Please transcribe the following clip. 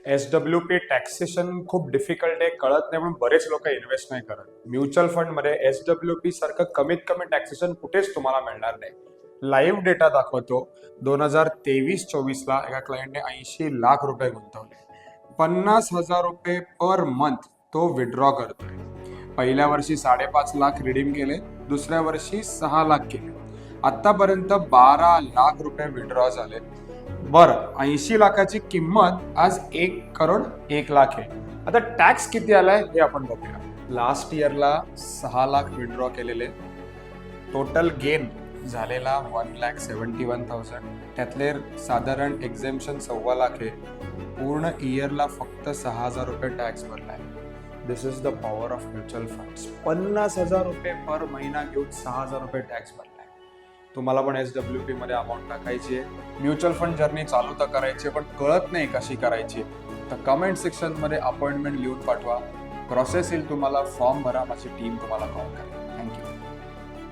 SWP taxation खूप difficult आहे, कळत नाही, म्हणून बरेच लोक इन्व्हेस्ट नाही करत. म्युच्युअल फंड मध्ये SWP सारखं कमीत कमी टॅक्सेशन कुठेच तुम्हाला मिळणार नाही. लाईव्ह डेटा दाखवतो. 2023-24 ला एका क्लायंटने 80 लाख रुपये गुंतवले. 50,000 रुपये पर मंथ तो विड्रॉ करतोय. पहिल्या वर्षी 5.5 लाख रिडीम केले, दुसऱ्या वर्षी 6 लाख केले. आतापर्यंत 12 लाख रुपये विड्रॉ झाले. बरं, 80 लाखाची किंमत आज 1,01,00,000 आहे. आता टॅक्स किती आलाय हे आपण बघूया. लास्ट इयरला 6 लाख विड्रॉ केलेले, टोटल गेन झालेला 1,71,000. त्यातले साधारण एक्झेम्पशन 1.25 लाख आहे. पूर्ण इयरला फक्त 6,000 रुपये टॅक्स भरलाय. This is the power of mutual funds. 50,000 रुपये पर महिना घेऊन 6,000 रुपये टॅक्स भरलाय. तुम्हाला पण SWP मध्ये अमाऊंट टाकायची आहे. म्युच्युअल फंड जर्नी चालू तर करायची, पण कळत नाही कशी करायची, तर कमेंट सेक्शन मध्ये अपॉइंटमेंट लिहून पाठवा. प्रोसेस येईल तुम्हाला, फॉर्म भरा, माझी टीम तुम्हाला कॉल करेल.